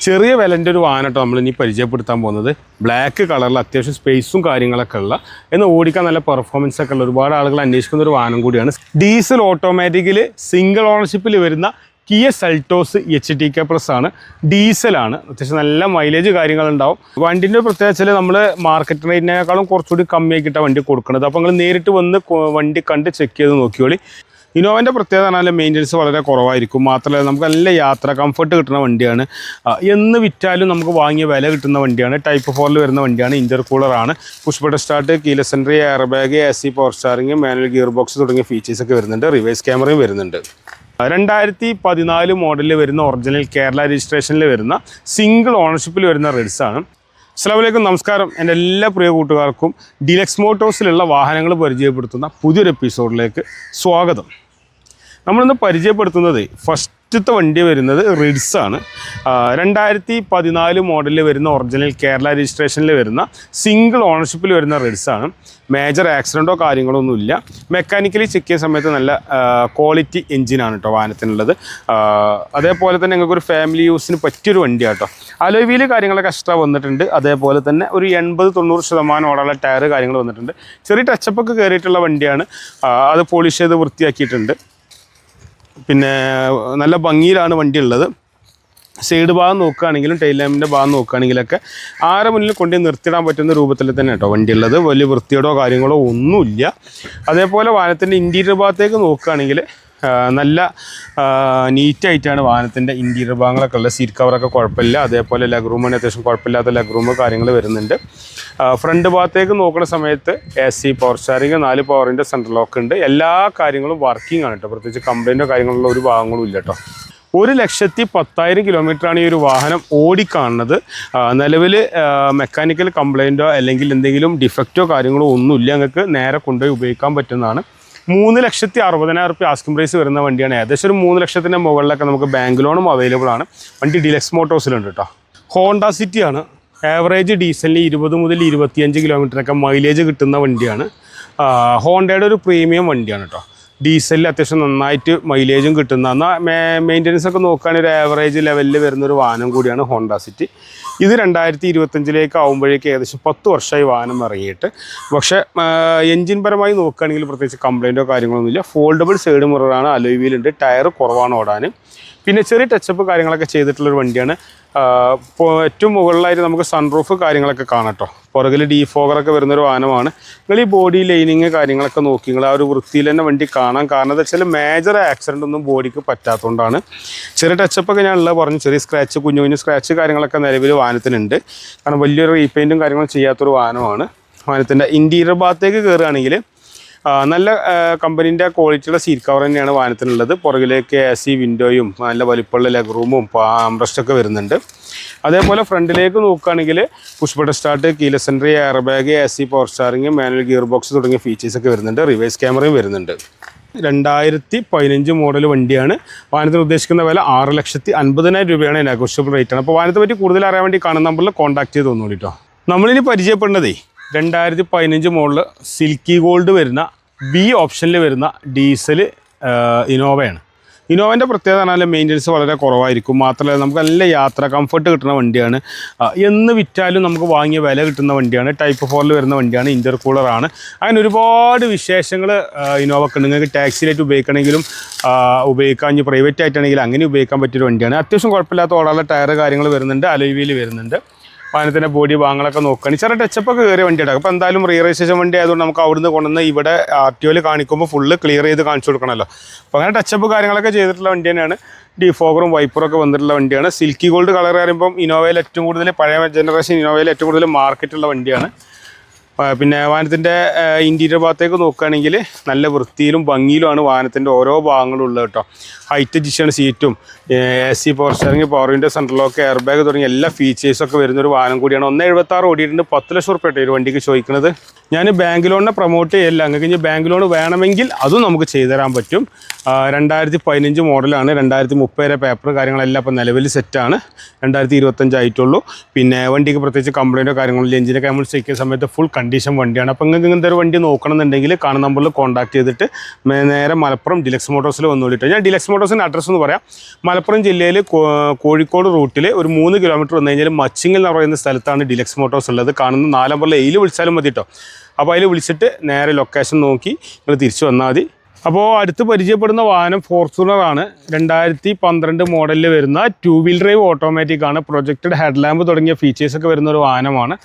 ചെറിയ വിലൻ്റെ ഒരു വാഹനട്ടോ നമ്മൾ ഇനി പരിചയപ്പെടുത്താൻ പോകുന്നത്. ബ്ലാക്ക് കളറിൽ അത്യാവശ്യം സ്പേസും കാര്യങ്ങളൊക്കെ ഉള്ള, എന്ന് ഓടിക്കാൻ നല്ല പെർഫോമൻസ് ഒക്കെ ഉള്ള ഒരുപാട് ആളുകൾ അന്വേഷിക്കുന്ന ഒരു വാഹനം കൂടിയാണ്. ഡീസൽ ഓട്ടോമാറ്റിക്കിൽ സിംഗിൾ ഓണർഷിപ്പിൽ വരുന്ന കിയ സെൽറ്റോസ് HTK+ ആണ്. ഡീസലാണ്. അത്യാവശ്യം നല്ല മൈലേജ് കാര്യങ്ങളുണ്ടാവും. വണ്ടിൻ്റെ പ്രത്യേകിച്ചാൽ നമ്മൾ മാർക്കറ്റ് റേറ്റിനേക്കാളും കുറച്ചുകൂടി കമ്മിയാക്കിയിട്ടാണ് വണ്ടി കൊടുക്കുന്നത്. അപ്പോൾ നിങ്ങൾ നേരിട്ട് വന്ന് വണ്ടി കണ്ട് ചെക്ക് ചെയ്ത് നോക്കിയോളി. ഇന്നോവൻ്റെ പ്രത്യേകത പറഞ്ഞാൽ മെയിൻ്റനൻസ് വളരെ കുറവായിരിക്കും. മാത്രമല്ല നമുക്ക് നല്ല യാത്ര കംഫർട്ട് കിട്ടുന്ന വണ്ടിയാണ്. എന്ന് വിറ്റാലും നമുക്ക് വാങ്ങിയ വില കിട്ടുന്ന വണ്ടിയാണ്. Type 4 വരുന്ന വണ്ടിയാണ്. ഇൻ്റർകൂളറാണ്. Push button start, keyless entry, air bag, AC power steering, manual gear box തുടങ്ങിയ ഫീച്ചേഴ്സൊക്കെ വരുന്നുണ്ട്. റിവേഴ്സ് ക്യാമറയും വരുന്നുണ്ട്. 2014 മോഡലിൽ വരുന്ന ഒറിജിനൽ കേരള രജിസ്ട്രേഷനിൽ വരുന്ന സിംഗിൾ ഓണർഷിപ്പിൽ വരുന്ന റെഡ്സാണ്. അസ്സലാമു അലൈക്കും, നമസ്കാരം. എൻ്റെ എല്ലാ പ്രിയ കൂട്ടുകാർക്കും ഡീലക്സ് മോട്ടോഴ്സിലുള്ള വാഹനങ്ങൾ പരിചയപ്പെടുത്തുന്ന പുതിയൊരു എപ്പിസോഡിലേക്ക് സ്വാഗതം. നമ്മളിന്ന് പരിചയപ്പെടുത്തുന്നത് ഫസ്റ്റത്തെ വണ്ടി വരുന്നത് റിഡ്സാണ്. 2014 മോഡലിൽ വരുന്ന ഒറിജിനൽ കേരള രജിസ്ട്രേഷനിൽ വരുന്ന സിംഗിൾ ഓണർഷിപ്പിൽ വരുന്ന റിഡ്സാണ്. മേജർ ആക്സിഡൻറ്റോ കാര്യങ്ങളോ ഒന്നുമില്ല. മെക്കാനിക്കലി ചെക്ക് ചെയ്യുന്ന സമയത്ത് നല്ല ക്വാളിറ്റി എഞ്ചിനാണ് കേട്ടോ വാഹനത്തിനുള്ളത്. അതേപോലെ തന്നെ ഞങ്ങൾക്കൊരു ഫാമിലി യൂസിന് പറ്റിയൊരു വണ്ടിയാണ് കേട്ടോ. അലോയ് വീല് കാര്യങ്ങളൊക്കെ എക്സ്ട്രാ വന്നിട്ടുണ്ട്. അതേപോലെ തന്നെ ഒരു 80-90% ഓടുള്ള ടയർ കാര്യങ്ങൾ വന്നിട്ടുണ്ട്. ചെറിയ ടച്ചപ്പൊക്കെ കയറിയിട്ടുള്ള വണ്ടിയാണ്. അത് പോളിഷ് ചെയ്ത് വൃത്തിയാക്കിയിട്ടുണ്ട്. പിന്നെ നല്ല ഭംഗിയിലാണ് വണ്ടി ഉള്ളത്. സൈഡ് ഭാഗം നോക്കുകയാണെങ്കിലും ടൈൽ ലാമ്പിൻ്റെ ഭാഗം നോക്കുകയാണെങ്കിലൊക്കെ ആരെ മുന്നിൽ കൊണ്ട് നിർത്തിയിടാൻ പറ്റുന്ന രൂപത്തിൽ തന്നെ കേട്ടോ വണ്ടി ഉള്ളത്. വലിയ വൃത്തിയോടോ കാര്യങ്ങളോ ഒന്നുമില്ല. അതേപോലെ വാഹനത്തിൻ്റെ ഇൻറ്റീരിയർ ഭാഗത്തേക്ക് നോക്കുകയാണെങ്കിൽ നല്ല നീറ്റായിട്ടാണ് വാഹനത്തിൻ്റെ ഇൻറ്റീരിയർ ഭാഗങ്ങളൊക്കെ ഉള്ളത്. സീറ്റ് കവറൊക്കെ കുഴപ്പമില്ല. അതേപോലെ ലെഗ് റൂമിന് അത്യാവശ്യം കുഴപ്പമില്ലാത്ത ലെഗ് റൂം കാര്യങ്ങൾ വരുന്നുണ്ട്. ഫ്രണ്ട് ഭാഗത്തേക്ക് നോക്കുന്ന സമയത്ത് AC പവർ സ്റ്റാറിംഗ്, 4 പവറിൻ്റെ സെൻട്രൽ ലോക്ക് ഉണ്ട്. എല്ലാ കാര്യങ്ങളും വർക്കിംഗ് ആണ് കേട്ടോ. പ്രത്യേകിച്ച് കംപ്ലൈൻറ്റോ കാര്യങ്ങളുള്ള ഒരു ഭാഗങ്ങളും ഇല്ല കേട്ടോ. 1,10,000 കിലോമീറ്ററാണ് ഈ ഒരു വാഹനം ഓടിക്കാണുന്നത്. നിലവിൽ മെക്കാനിക്കൽ കംപ്ലൈൻറ്റോ അല്ലെങ്കിൽ എന്തെങ്കിലും ഡിഫക്റ്റോ കാര്യങ്ങളോ ഒന്നുമില്ല. നിങ്ങൾക്ക് നേരെ കൊണ്ടുപോയി ഉപയോഗിക്കാൻ പറ്റുന്നതാണ്. 3,60,000 റുപ്യ ആസ്കിംഗ് പ്രൈസ് വരുന്ന വണ്ടിയാണ്. ഏകദേശം ഒരു 3 ലക്ഷത്തിൻ്റെ മുകളിലൊക്കെ നമുക്ക് ബാങ്ക് ലോണും അവൈലബിൾ ആണ്. വണ്ടി ഡീലക്സ് മോട്ടോഴ്സിലുണ്ട് കേട്ടോ. ഹോണ്ട സിറ്റി ആണ്. ആവറേജ് ഡീസലിന് 20 മുതൽ 25 കിലോമീറ്ററൊക്കെ മൈലേജ് കിട്ടുന്ന വണ്ടിയാണ്. ഹോണ്ടയുടെ ഒരു പ്രീമിയം വണ്ടിയാണ് കേട്ടോ. ഡീസലിൽ അത്യാവശ്യം നന്നായിട്ട് മൈലേജും കിട്ടുന്ന, എന്നാൽ മെയിൻ്റനൻസ് ഒക്കെ നോക്കുകയാണെങ്കിൽ ഒരു ആവറേജ് ലെവലിൽ വരുന്നൊരു വാഹനം കൂടിയാണ് ഹോണ്ട സിറ്റി. ഇത് 2025 ആകുമ്പോഴേക്ക് ഏകദേശം 10 വർഷമായി വാഹനം ഇറങ്ങിയിട്ട്. പക്ഷേ എൻജിൻ പരമായി നോക്കുകയാണെങ്കിൽ പ്രത്യേകിച്ച് കംപ്ലൈൻറ്റോ കാര്യങ്ങളൊന്നുമില്ല. ഫോൾഡബിൾ സൈഡ് മിററാണ്. അലോയ് വീലുണ്ട്. ടയർ കുറവാണ് ഓടാൻ. പിന്നെ ചെറിയ ടച്ചപ്പ് കാര്യങ്ങളൊക്കെ ചെയ്തിട്ടുള്ളൊരു വണ്ടിയാണ്. ഏറ്റവും മുകളിലായിട്ട് നമുക്ക് സൺറൂഫ് കാര്യങ്ങളൊക്കെ കാണാം കേട്ടോ. പുറകിൽ ഡീഫോഗറൊക്കെ വരുന്നൊരു വാഹനമാണ്. നിങ്ങൾ ഈ ബോഡി ലൈനിങ് കാര്യങ്ങളൊക്കെ നോക്കി നിങ്ങൾ ആ ഒരു വൃത്തിയിൽ തന്നെ വണ്ടി കാണാം. കാരണം എന്താ വെച്ചാൽ മേജർ ആക്സിഡൻ്റ് ഒന്നും ബോഡിക്ക് പറ്റാത്തതുകൊണ്ടാണ്. ചെറിയ ടച്ചപ്പൊക്കെ ഞാൻ ഉള്ളത് പറഞ്ഞു. ചെറിയ സ്ക്രാച്ച്, കുഞ്ഞു കുഞ്ഞു സ്ക്രാച്ച് കാര്യങ്ങളൊക്കെ നിലവിൽ വാഹനത്തിനുണ്ട്. കാരണം വലിയൊരു റീപെയിൻറ്റും കാര്യങ്ങളും ചെയ്യാത്തൊരു വാഹനമാണ്. വാഹനത്തിൻ്റെ ഇൻറ്റീരിയർ ഭാഗത്തേക്ക് കയറുകയാണെങ്കിൽ നല്ല കമ്പനീൻ്റെ ക്വാളിറ്റിയുള്ള സീറ്റ് കവർ തന്നെയാണ് വാഹനത്തിനുള്ളത്. പുറകിലേക്ക് AC വിൻഡോയും നല്ല വലിപ്പമുള്ള ലെഗ് റൂമും ആംറസ്റ്റൊക്കെ വരുന്നുണ്ട്. അതേപോലെ ഫ്രണ്ടിലേക്ക് നോക്കുകയാണെങ്കിൽ push button start, keyless entry, air bag, AC power steering, manual gear box തുടങ്ങിയ ഫീച്ചേഴ്സൊക്കെ വരുന്നുണ്ട്. റിവേഴ്സ് ക്യാമറയും വരുന്നുണ്ട്. 2015 മോഡൽ വണ്ടിയാണ്. വാഹനത്തിന് ഉദ്ദേശിക്കുന്ന വില 6,50,000 രൂപയാണ്. നെഗോഷ്യബിൾ റേറ്റാണ്. അപ്പോൾ വാഹനത്തെ പറ്റി കൂടുതൽ അറിയാൻ വേണ്ടി കാണുന്ന നമ്പറിൽ കോൺടാക്ട് ചെയ്ത് തോന്നുന്നു കേട്ടോ. നമ്മളിനി പരിചയപ്പെടുന്നതേ 2015 മോഡൽ സിൽക്കി ഗോൾഡ് വരുന്ന B ഓപ്ഷനിൽ വരുന്ന ഡീസൽ ഇന്നോവയാണ്. ഇന്നോവൻ്റെ പ്രത്യേകത പറഞ്ഞാൽ മെയിൻ്റനൻസ് വളരെ കുറവായിരിക്കും. മാത്രമല്ല നമുക്ക് നല്ല യാത്ര കംഫർട്ട് കിട്ടുന്ന വണ്ടിയാണ്. എന്ന് വിറ്റാലും നമുക്ക് വാങ്ങിയ വില കിട്ടുന്ന വണ്ടിയാണ്. Type 4 വരുന്ന വണ്ടിയാണ്. ഇൻ്റർകൂളറാണ്. അങ്ങനെ ഒരുപാട് വിശേഷങ്ങൾ ഇന്നോവക്ക് ഉണ്ട്. നിങ്ങൾക്ക് ടാക്സിയിലായിട്ട് ഉപയോഗിക്കണമെങ്കിലും ഉപയോഗിക്കാൻ, ഇനി പ്രൈവറ്റ് ആയിട്ടാണെങ്കിൽ അങ്ങനെ ഉപയോഗിക്കാൻ പറ്റിയൊരു വണ്ടിയാണ്. അത്യാവശ്യം കുഴപ്പമില്ലാത്ത ഓടാനുള്ള ടയർ കാര്യങ്ങൾ വരുന്നുണ്ട്. അലോയ് വീല് വരുന്നുണ്ട്. വാഹനത്തിൻ്റെ ബോഡി ഭാഗങ്ങളൊക്കെ നോക്കുകയാണ്. ചെറിയ ടച്ചപ്പൊക്കെ കയറിയ വണ്ടിയാണ്. അപ്പോൾ എന്തായാലും റീ രജിസ്ട്രേഷൻ വണ്ടി ആയതുകൊണ്ട് നമുക്ക് അവിടുന്ന് കൊണ്ടുവന്ന് ഇവിടെ RTOയിൽ കാണിക്കുമ്പോൾ ഫുള്ള് ക്ലിയർ ചെയ്ത് കാണിച്ചു കൊടുക്കണമല്ലോ. അപ്പോൾ അങ്ങനെ ടച്ചപ്പ് കാര്യങ്ങളൊക്കെ ചെയ്തിട്ടുള്ള വണ്ടി തന്നെയാണ്. ഡീഫോഗറും വൈപ്പറൊക്കെ വന്നിട്ടുള്ള വണ്ടിയാണ്. സിൽക്കി ഗോൾഡ് കളർ പറയുമ്പം ഇന്നോവയിൽ ഏറ്റവും കൂടുതൽ, പഴയ ജനറേഷൻ ഇന്നോവയിൽ ഏറ്റവും കൂടുതൽ മാർക്കറ്റുള്ള വണ്ടിയാണ്. പിന്നെ വാഹനത്തിൻ്റെ ഇൻറ്റീരിയർ ഭാഗത്തേക്ക് നോക്കുകയാണെങ്കിൽ നല്ല വൃത്തിയിലും ഭംഗിയിലുമാണ് വാഹനത്തിൻ്റെ ഓരോ ഭാഗങ്ങളും ഉള്ളത് കേട്ടോ. ഹൈറ്റ് അഡ്ജസ്റ്റ് സീറ്റും, AC power starring, power window, central lock, air bag തുടങ്ങിയ എല്ലാ ഫീച്ചേഴ്സൊക്കെ വരുന്നൊരു വാഹനം കൂടിയാണ്. 1,76 ഓടിയിട്ടുണ്ട്. 10 ലക്ഷം റുപ്യ ഒരു വണ്ടിക്ക് ചോദിക്കുന്നത്. ഞാൻ ബാങ്ക് ലോണിനെ പ്രൊമോട്ട് ചെയ്യില്ല. നിങ്ങൾക്ക് ഇനി ബാങ്ക് ലോൺ വേണമെങ്കിൽ അതും നമുക്ക് ചെയ്തു തരാൻ പറ്റും. 2015 മോഡലാണ്. 2030 വരെ പേപ്പർ കാര്യങ്ങളെല്ലാം ഇപ്പോൾ നിലവിൽ സെറ്റാണ്. 2025 ആയിട്ടുള്ളൂ. പിന്നെ വണ്ടിക്ക് പ്രത്യേകിച്ച് കംപ്ലൈൻറ്റോ കാര്യങ്ങളില്ല. എഞ്ചിനൊക്കെ നമ്മൾ ചെക്ക് ചെയ്യുന്ന സമയത്ത് ഫുൾ കണ്ടീഷൻ വണ്ടിയാണ്. അപ്പോൾ നിങ്ങൾക്ക് ഇങ്ങനത്തെ ഒരു വണ്ടി നോക്കണമെന്നുണ്ടെങ്കിൽ കാണുന്ന നമ്പറിൽ കോൺടാക്ട് ചെയ്തിട്ട് നേരെ മലപ്പുറം ഡീലക്സ് മോട്ടോഴ്സിൽ വന്നുകൊണ്ടിട്ട്. ഞാൻ ഡീലക്സ് മോട്ടോഴ്സ് മോട്ടോഴ്സിൻ്റെ അഡ്രസ്സ് എന്ന് പറയാം, മലപ്പുറം ജില്ലയിൽ കോഴിക്കോട് റൂട്ടിൽ ഒരു 3 കിലോമീറ്റർ വന്നു കഴിഞ്ഞാൽ മച്ചിങ്ങൽ എന്ന് പറയുന്ന സ്ഥലത്താണ് ഡിലക്സ് മോട്ടോഴ്സ് ഉള്ളത്. കാണുന്ന 4 നമ്പറിൽ എയിൽ വിളിച്ചാലും മതി കേട്ടോ. അപ്പോൾ അതിൽ വിളിച്ചിട്ട് നേരെ ലൊക്കേഷൻ നോക്കി നിങ്ങൾ തിരിച്ചു വന്നാൽ മതി. അപ്പോൾ അടുത്ത് പരിചയപ്പെടുന്ന വാഹനം ഫോർച്യൂണറാണ്. 2012 മോഡലിൽ വരുന്ന 2 വീൽ ഡ്രൈവ് ഓട്ടോമാറ്റിക് ആണ്. പ്രൊജക്റ്റഡ് ഹെഡ് ലാമ്പ് തുടങ്ങിയ ഫീച്ചേഴ്സൊക്കെ വരുന്ന ഒരു വാഹനമാണ്.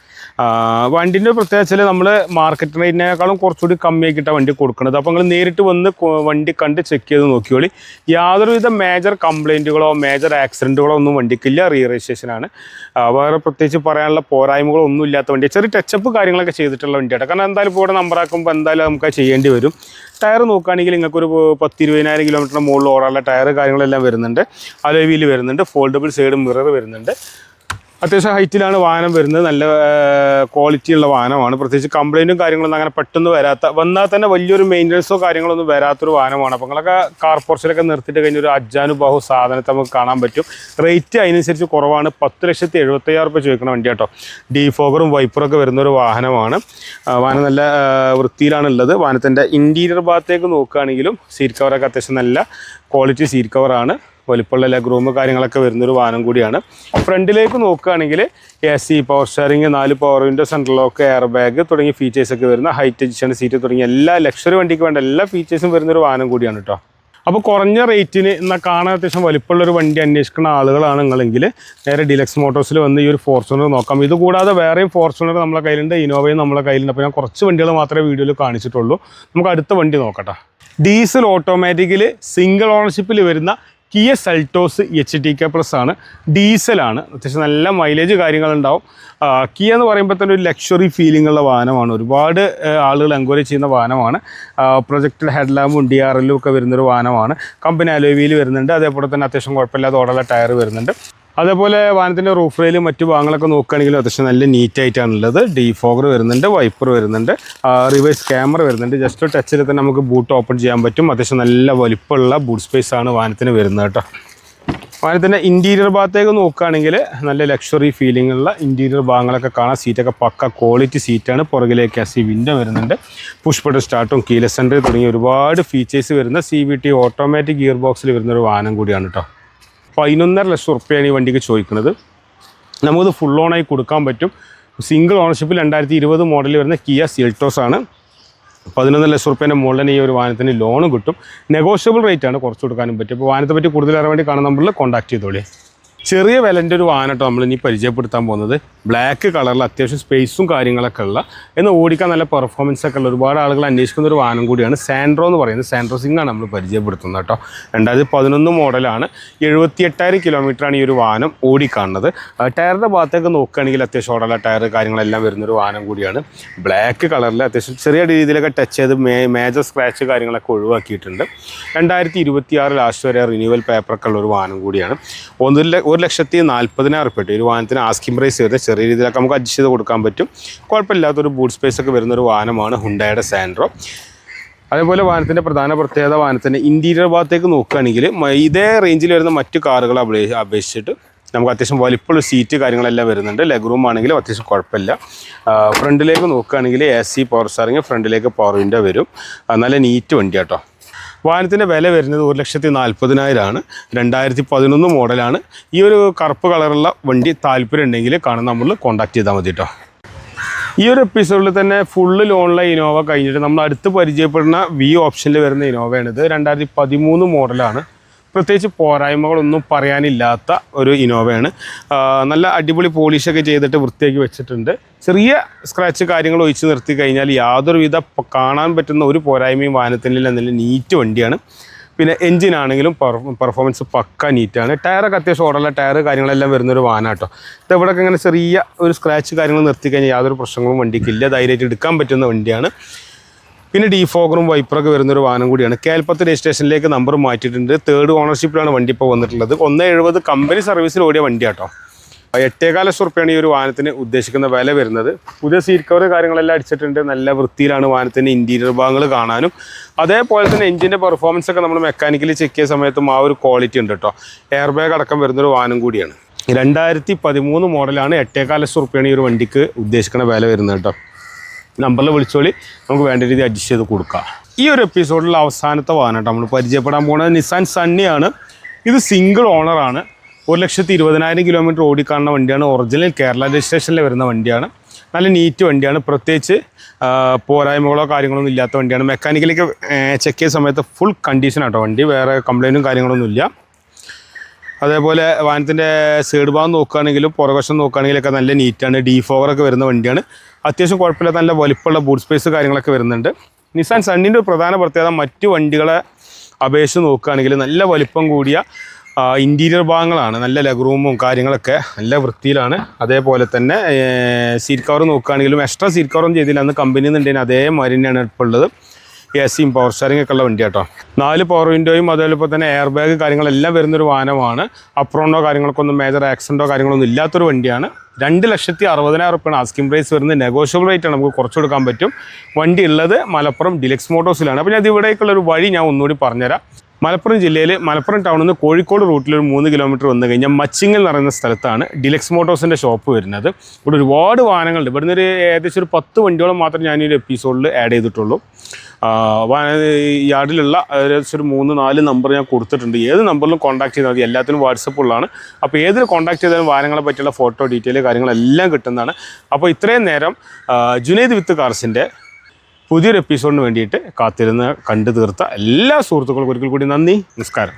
വണ്ടിൻ്റെ പ്രത്യേകിച്ച് നമ്മൾ മാർക്കറ്റ് റേറ്റിനേക്കാളും കുറച്ചുകൂടി കമ്മിയാക്കിയിട്ടാണ് വണ്ടി കൊടുക്കുന്നത്. അപ്പോൾ നിങ്ങൾ നേരിട്ട് വന്ന് വണ്ടി കണ്ട് ചെക്ക് ചെയ്ത് നോക്കിയോളി. യാതൊരുവിധ മേജർ കംപ്ലയിൻറ്റുകളോ മേജർ ആക്സിഡൻറ്റുകളോ ഒന്നും വണ്ടിക്കില്ല. റീ രജിസ്ട്രേഷനാണ്. വേറെ പ്രത്യേകിച്ച് പറയാനുള്ള പോരായ്മകളോ ഒന്നും ഇല്ലാത്ത വണ്ടി. ചെറിയ ടച്ചപ്പ് കാര്യങ്ങളൊക്കെ ചെയ്തിട്ടുള്ള വണ്ടിയാണ്. കാരണം എന്തായാലും ഇപ്പോൾ ഇവിടെ നമ്പറാക്കുമ്പോൾ എന്തായാലും നമുക്ക് ചെയ്യേണ്ടി വരും. ടയർ നോക്കുകയാണെങ്കിൽ നിങ്ങൾക്കൊരു 10-20,000 കിലോമീറ്ററിന് മുകളിൽ ഓടാനുള്ള ടയർ കാര്യങ്ങളെല്ലാം വരുന്നുണ്ട്. അലോയ് വീൽ വരുന്നുണ്ട്. ഫോൾഡബിൾ സൈഡ് മിറർ വരുന്നുണ്ട്. അത്യാവശ്യം ഹൈറ്റിലാണ് വാഹനം വരുന്നത്. നല്ല ക്വാളിറ്റി ഉള്ള വാഹനമാണ്. പ്രത്യേകിച്ച് കംപ്ലയിൻറ്റും കാര്യങ്ങളൊന്നും അങ്ങനെ പെട്ടെന്ന് വന്നാൽ തന്നെ വലിയൊരു മെയിൻ്റനൻസോ കാര്യങ്ങളൊന്നും വരാത്തൊരു വാഹനമാണ്. അപ്പോൾ നിങ്ങളൊക്കെ കാർ പോർച്ചിലൊക്കെ നിർത്തിയിട്ട് കഴിഞ്ഞ ഒരു അജാനുബാഹു സാധനത്തെ നമുക്ക് കാണാൻ പറ്റും. റേറ്റ് അതിനനുസരിച്ച് കുറവാണ്. 10,76,000 രൂപ ചോദിക്കുന്ന വണ്ടി കേട്ടോ. ഡീഫോഗറും വൈപ്പറൊക്കെ വരുന്നൊരു വാഹനമാണ്. വാഹനം നല്ല വൃത്തിയിലാണുള്ളത്. വാഹനത്തിൻ്റെ ഇൻറ്റീരിയർ ഭാഗത്തേക്ക് നോക്കുകയാണെങ്കിലും സീറ്റ് കവറൊക്കെ അത്യാവശ്യം നല്ല ക്വാളിറ്റി സീറ്റ് കവറാണ്. വലിപ്പമുള്ള ലെഗ് റൂം കാര്യങ്ങളൊക്കെ വരുന്നൊരു വാഹനം കൂടിയാണ്. ഫ്രണ്ടിലേക്ക് നോക്കുകയാണെങ്കിൽ AC, power steering, 4 power window, central lock, air bag തുടങ്ങിയ ഫീച്ചേഴ്സൊക്കെ വരുന്ന ഹൈറ്റ് അഡ്ജസ്റ്റഡ് സീറ്റ് തുടങ്ങിയ എല്ലാ ലക്ഷറി വണ്ടിക്ക് വേണ്ട എല്ലാ ഫീച്ചേഴ്സും വരുന്നൊരു വാഹനം കൂടിയാണ് കേട്ടോ. അപ്പോൾ കുറഞ്ഞ റേറ്റിന് എന്നാൽ കാണാൻ അത്യാവശ്യം വലിപ്പമുള്ളൊരു വണ്ടി അന്വേഷിക്കുന്ന ആളുകളാണ് നിങ്ങളെങ്കിൽ നേരെ ഡിലക്സ് മോട്ടോഴ്സിൽ വന്ന് ഈ ഒരു ഫോർച്യൂണർ നോക്കാം. ഇതുകൂടാതെ വേറെയും ഫോർച്യൂണർ നമ്മളെ കയ്യിലുണ്ട്, ഇനോവയും നമ്മളെ കയ്യിലുണ്ട്. അപ്പോൾ ഞാൻ കുറച്ച് വണ്ടികൾ മാത്രമേ വീഡിയോയിൽ കാണിച്ചിട്ടുള്ളൂ. നമുക്ക് അടുത്ത വണ്ടി നോക്കട്ടെ. ഡീസൽ ഓട്ടോമാറ്റിക്കിൽ സിംഗിൾ ഓണർഷിപ്പിൽ വരുന്ന കിയ സെൽറ്റോസ് HTK+ ആണ്. ഡീസലാണ്. അത്യാവശ്യം നല്ല മൈലേജ് കാര്യങ്ങളുണ്ടാവും. കിയ എന്ന് പറയുമ്പോൾ തന്നെ ഒരു ലക്ഷറി ഫീലിംഗ് ഉള്ള വാഹനമാണ്. ഒരുപാട് ആളുകൾ എൻക്വയറി ചെയ്യുന്ന വാഹനമാണ്. പ്രൊജക്റ്റഡ് ഹെഡ് ലാമ്പും DRLും ഒക്കെ വരുന്നൊരു വാഹനമാണ്. കമ്പനി അലോയ് വീൽ വരുന്നുണ്ട്. അതേപോലെ തന്നെ അത്യാവശ്യം കുഴപ്പമില്ലാതെ ഓടുള്ള ടയർ വരുന്നുണ്ട്. അതേപോലെ വാഹനത്തിൻ്റെ റൂഫ് റെയിലും മറ്റു ഭാഗങ്ങളൊക്കെ നോക്കുകയാണെങ്കിലും അത്യാവശ്യം നല്ല നീറ്റായിട്ടാണുള്ളത്. ഡീഫോഗർ വരുന്നുണ്ട്, വൈപ്പർ വരുന്നുണ്ട്, റിവേഴ്സ് ക്യാമറ വരുന്നുണ്ട്. ജസ്റ്റ് ടച്ചിൽ തന്നെ നമുക്ക് ബൂട്ട് ഓപ്പൺ ചെയ്യാൻ പറ്റും. അത്യാവശ്യം നല്ല വലിപ്പമുള്ള ബൂട്ട് സ്പേസ് ആണ് വാഹനത്തിന് വരുന്നത് കേട്ടോ. വാഹനത്തിൻ്റെ ഇൻറ്റീരിയർ ഭാഗത്തേക്ക് നോക്കുകയാണെങ്കിൽ നല്ല ലക്ഷറി ഫീലിംഗ് ഉള്ള ഇൻറ്റീരിയർ ഭാഗങ്ങളൊക്കെ കാണാം. സീറ്റൊക്കെ പക്ക ക്വാളിറ്റി സീറ്റാണ്. പുറകിലേക്ക് AC വിൻഡോ വരുന്നുണ്ട്. പുഷ് ബട്ടൺ സ്റ്റാർട്ടും കീലെസ് സെൻറ്റർ തുടങ്ങിയ ഒരുപാട് ഫീച്ചേഴ്സ് വരുന്ന CVT ഓട്ടോമാറ്റിക് ഗിയർ ബോക്സിൽ വരുന്നൊരു വാഹനം കൂടിയാണ് കേട്ടോ. 11.5 ലക്ഷം റുപ്യയാണ് ഈ വണ്ടിക്ക് ചോദിക്കുന്നത്. നമുക്കത് ഫുൾ ഓണായി കൊടുക്കാൻ പറ്റും. സിംഗിൾ ഓണർഷിപ്പിൽ 2020 മോഡലിൽ വരുന്ന കിയ സെൽറ്റോസ് ആണ്. 11 ലക്ഷം റുപ്യേൻ്റെ മുകളിൽ തന്നെ ഈ ഒരു വാഹനത്തിന് ലോൺ കിട്ടും. നെഗോഷ്യബിൾ റേറ്റ് ആണ്, കുറച്ച് കൊടുക്കാനും പറ്റും. അപ്പോൾ വാഹനത്തെ പറ്റി കൂടുതൽ അറിയാൻ വേണ്ടി കാണുന്ന നമ്പറിൽ കോൺടാക്ട് ചെയ്തോളി. ചെറിയ വിലൻ്റെ ഒരു വാഹനം കേട്ടോ നമ്മൾ ഇനി പരിചയപ്പെടുത്താൻ പോകുന്നത്. ബ്ലാക്ക് കളറിൽ അത്യാവശ്യം സ്പേസും കാര്യങ്ങളൊക്കെ ഉള്ള എന്ന് ഓടിക്കാൻ നല്ല പെർഫോമൻസ് ഒക്കെ ഉള്ള ഒരുപാട് ആളുകൾ അന്വേഷിക്കുന്ന ഒരു വാഹനം കൂടിയാണ്. സാൻഡ്രോ എന്ന് പറയുന്നത്. സാൻഡ്രോ സിംഗാണ് നമ്മൾ പരിചയപ്പെടുത്തുന്നത് കേട്ടോ. 2011 മോഡലാണ്. 78,000 കിലോമീറ്ററാണ് ഈ ഒരു വാഹനം ഓടിക്കാണുന്നത്. ടയറിൻ്റെ ഭാഗത്തേക്ക് നോക്കുകയാണെങ്കിൽ അത്യാവശ്യം ഓടുള്ള ടയർ കാര്യങ്ങളെല്ലാം വരുന്നൊരു വാഹനം കൂടിയാണ്. ബ്ലാക്ക് കളറിൽ അത്യാവശ്യം ചെറിയ രീതിയിലൊക്കെ ടച്ച് ചെയ്ത് മേജർ സ്ക്രാച്ച് കാര്യങ്ങളൊക്കെ ഒഴിവാക്കിയിട്ടുണ്ട്. 2026 ലാസ്റ്റ് വരെ റിന്യൂവൽ പേപ്പറൊക്കെ ഉള്ള ഒരു വാഹനം കൂടിയാണ്. 1,40,40,000 റുപ്യ ഒരു വാഹനത്തിന് ആസ്കിംഗ് പ്രൈസ് വരുന്നത്. ചെറിയ രീതിയിലൊക്കെ നമുക്ക് അഡ്ജസ്റ്റ് ചെയ്ത് കൊടുക്കാൻ പറ്റും. കുഴപ്പമില്ലാത്തൊരു ബൂട്ട് സ്പേസ് ഒക്കെ വരുന്നൊരു വാഹനമാണ് ഹുണ്ടായുടെ സാൻഡ്രോ. അതേപോലെ വാഹനത്തിൻ്റെ പ്രധാന പ്രത്യേകത വാഹനത്തിൻ്റെ ഇൻറ്റീരിയർ ഭാഗത്തേക്ക് നോക്കുകയാണെങ്കിൽ ഇതേ റേഞ്ചിൽ വരുന്ന മറ്റു കാറുകളെ അപേക്ഷിച്ചിട്ട് നമുക്ക് അത്യാവശ്യം വലിപ്പമുള്ള സീറ്റ് കാര്യങ്ങളെല്ലാം വരുന്നുണ്ട്. ലെഗ് റൂം ആണെങ്കിലും അത്യാവശ്യം കുഴപ്പമില്ല. ഫ്രണ്ടിലേക്ക് നോക്കുകയാണെങ്കിൽ AC, പവർ സ്റ്റിയറിംഗ്, ഫ്രണ്ടിലേക്ക് പവർ വിൻഡോ വരും. നല്ല നീറ്റ് വണ്ടി കേട്ടോ. വാഹനത്തിൻ്റെ വില വരുന്നത് 1,40,40,000 ആണ്. 2011 മോഡലാണ്. ഈ ഒരു കറുപ്പ് കളറുള്ള വണ്ടി താല്പര്യം ഉണ്ടെങ്കിൽ കാണുന്ന നമ്മൾ കോൺടാക്ട് ചെയ്താൽ മതി കേട്ടോ. ഈ ഒരു എപ്പിസോഡിൽ തന്നെ ഫുള്ള് ലോണിലെ ഇനോവ കഴിഞ്ഞിട്ട് നമ്മൾ അടുത്ത് പരിചയപ്പെടുന്ന V ഓപ്ഷനിൽ വരുന്ന ഇനോവയാണിത്. 2013 മോഡലാണ്. പ്രത്യേകിച്ച് പോരായ്മകളൊന്നും പറയാനില്ലാത്ത ഒരു ഇനോവയാണ്. നല്ല അടിപൊളി പോളിഷൊക്കെ ചെയ്തിട്ട് വൃത്തിയാക്കി വെച്ചിട്ടുണ്ട്. ചെറിയ സ്ക്രാച്ച് കാര്യങ്ങൾ ഒഴിച്ച് നിർത്തി കഴിഞ്ഞാൽ യാതൊരുവിധ കാണാൻ പറ്റുന്ന ഒരു പോരായ്മയും വാഹനത്തിനില്ല. നല്ല നീറ്റ് വണ്ടിയാണ്. പിന്നെ എഞ്ചിനാണെങ്കിലും പെർഫോമൻസ് പക്ക നീറ്റാണ്. ടയറൊക്കെ അത്യാവശ്യം ഓടുള്ള ടയർ കാര്യങ്ങളെല്ലാം വരുന്നൊരു വാഹനം കേട്ടോ. ഇതെവിടെയൊക്കെ ഇങ്ങനെ ചെറിയ ഒരു സ്ക്രാച്ച് കാര്യങ്ങൾ നിർത്തി കഴിഞ്ഞാൽ യാതൊരു പ്രശ്നങ്ങളും വണ്ടിക്കില്ല. ധൈര്യമായിട്ട് എടുക്കാൻ പറ്റുന്ന വണ്ടിയാണ്. പിന്നെ ഡീഫോഗറും വൈപ്പറൊക്കെ വരുന്നൊരു വാഹനം കൂടിയാണ്. കേൽപ്പത്ത് രജിസ്ട്രേഷനിലേക്ക് നമ്പർ മാറ്റിയിട്ടുണ്ട്. 3rd ഓണർഷിപ്പിലാണ് വണ്ടി ഇപ്പോൾ വന്നിട്ടുള്ളത്. 170 കമ്പനി സർവീസിൽ ഓടിയ വണ്ടി കേട്ടോ. 8.25 ലക്ഷം റുപ്യാണ് ഈ ഒരു വാഹനത്തിന് ഉദ്ദേശിക്കുന്ന വില വരുന്നത്. പുതിയ സീറ്റ് കവർ കാര്യങ്ങളെല്ലാം അടിച്ചിട്ടുണ്ട്. നല്ല വൃത്തിയിലാണ് വാഹനത്തിൻ്റെ ഇൻറ്റീരിയർ ഭാഗങ്ങൾ കാണാനും. അതേപോലെ തന്നെ എഞ്ചിൻ്റെ പെർഫോമൻസ് ഒക്കെ നമ്മൾ മെക്കാനിക്കലി ചെക്ക് ചെയ്ത സമയത്തും ആ ഒരു ക്വാളിറ്റി ഉണ്ട് കേട്ടോ. എയർ ബാഗ് അടക്കം വരുന്നൊരു വാഹനം കൂടിയാണ്. 2013 മോഡലാണ്. 8.25 ലക്ഷം റുപ്യാണ് ഈ ഒരു വണ്ടിക്ക് ഉദ്ദേശിക്കുന്ന വില വരുന്നത് കേട്ടോ. നമ്പറിൽ വിളിച്ചോളി, നമുക്ക് വേണ്ട രീതി അഡ്ജസ്റ്റ് ചെയ്ത് കൊടുക്കാം. ഈ ഒരു എപ്പിസോഡിൽ അവസാനത്തെ വാഹനം നമ്മൾ പരിചയപ്പെടാൻ പോകുന്നത് നിസാൻ സണ്ണിയാണ്. ഇത് സിംഗിൾ ഓണറാണ്. 1,20,000 കിലോമീറ്റർ ഓടിക്കാണുന്ന വണ്ടിയാണ്. ഒറിജിനൽ കേരള രജിസ്ട്രേഷനിൽ വരുന്ന വണ്ടിയാണ്. നല്ല നീറ്റ് വണ്ടിയാണ്. പ്രത്യേകിച്ച് പോരായ്മകളോ കാര്യങ്ങളൊന്നും ഇല്ലാത്ത വണ്ടിയാണ്. മെക്കാനിക്കലേക്ക് ചെക്ക് ചെയ്ത സമയത്ത് ഫുൾ കണ്ടീഷൻ ആട്ടോ വണ്ടി. വേറെ കംപ്ലൈൻറ്റും കാര്യങ്ങളൊന്നുമില്ല. അതേപോലെ വാഹനത്തിൻ്റെ സൈഡ് ഭാഗം നോക്കുകയാണെങ്കിലും പുറകുവശം നോക്കുകയാണെങ്കിലൊക്കെ നല്ല നീറ്റാണ്. ഡീഫോഗറൊക്കെ വരുന്ന വണ്ടിയാണ്. അത്യാവശ്യം കുഴപ്പമില്ലാത്ത നല്ല വലിപ്പമുള്ള ബൂട്ട് സ്പേസ് കാര്യങ്ങളൊക്കെ വരുന്നുണ്ട്. നിസാൻ സണ്ണിൻ്റെ ഒരു പ്രധാന പ്രത്യേകത മറ്റു വണ്ടികളെ അപേക്ഷിച്ച് നോക്കുകയാണെങ്കിൽ നല്ല വലിപ്പം കൂടിയ ഇൻറ്റീരിയർ ഭാഗങ്ങളാണ്. നല്ല ലെഗ് റൂമും കാര്യങ്ങളൊക്കെ നല്ല വൃത്തിയിലാണ്. അതേപോലെ തന്നെ സീറ്റ് കവർ നോക്കുകയാണെങ്കിലും എക്സ്ട്രാ സീറ്റ് കവറൊന്നും ചെയ്തില്ല. അന്ന് കമ്പനിയിൽ നിന്നുണ്ടെങ്കിൽ അതേമാതിരി തന്നെയാണ് ഇപ്പോൾ ഉള്ളത്. എസിയും പവർ സ്റ്റാറിംഗ് ഒക്കെ ഉള്ള വണ്ടി കേട്ടോ. 4 പവർ വിൻഡോയും അതേപോലെ തന്നെ എയർ ബാഗ് കാര്യങ്ങളെല്ലാം വരുന്നൊരു വാഹനമാണ്. അപ്രോണ്ടോ കാര്യങ്ങൾക്കൊന്നും മേജർ ആക്സിഡൻറ്റോ കാര്യങ്ങളൊന്നും ഇല്ലാത്തൊരു വണ്ടിയാണ്. 2,60,000 റുപ്യാണ് ആസ്കിംഗ് പ്രൈസ് വരുന്നത്. നെഗോഷ്യബിൾ റേറ്റാണ്, നമുക്ക് കുറച്ച് കൊടുക്കാൻ പറ്റും. വണ്ടി ഉള്ളത് മലപ്പുറം ഡിലക്സ് മോട്ടോഴ്സിലാണ്. അപ്പോൾ അത് ഇവിടേക്കുള്ളൊരു വഴി ഞാൻ ഒന്നുകൂടി പറഞ്ഞുതരാം. മലപ്പുറം ജില്ലയിൽ മലപ്പുറം ടൗണിൽ നിന്ന് കോഴിക്കോട് റൂട്ടിലൊരു 3 കിലോമീറ്റർ വന്നു കഴിഞ്ഞാൽ മച്ചിങ്ങൽ എന്ന് പറയുന്ന സ്ഥലത്താണ് ഡിലക്സ് മോട്ടോഴ്സിൻ്റെ ഷോപ്പ് വരുന്നത്. ഇവിടെ ഒരുപാട് വാഹനങ്ങളുണ്ട്. ഇവിടുന്ന് ഏകദേശം ഒരു 10 വണ്ടിയോളം മാത്രമേ ഞാൻ ഈ ഒരു എപ്പിസോഡിൽ ആഡ് ചെയ്തിട്ടുള്ളൂ. യാർഡിലുള്ള ഏകദേശം ഒരു 3-4 നമ്പർ ഞാൻ കൊടുത്തിട്ടുണ്ട്. ഏത് നമ്പറിലും കോൺടാക്ട് ചെയ്താൽ മതി. എല്ലാത്തിനും വാട്സപ്പ് ഉള്ളതാണ്. അപ്പോൾ ഏതിൽ കോൺടാക്ട് ചെയ്താലും വാഹനങ്ങളെ പറ്റിയുള്ള ഫോട്ടോ ഡീറ്റെയിൽ കാര്യങ്ങളെല്ലാം കിട്ടുന്നതാണ്. അപ്പോൾ ഇത്രയും നേരം ജുനൈദ് വിത്ത് കാർസിൻ്റെ പുതിയൊരു എപ്പിസോഡിന് വേണ്ടിയിട്ട് കാത്തിരുന്ന് കണ്ടു തീർത്ത എല്ലാ സുഹൃത്തുക്കൾക്കും ഒരിക്കൽ കൂടി നന്ദി, നമസ്കാരം.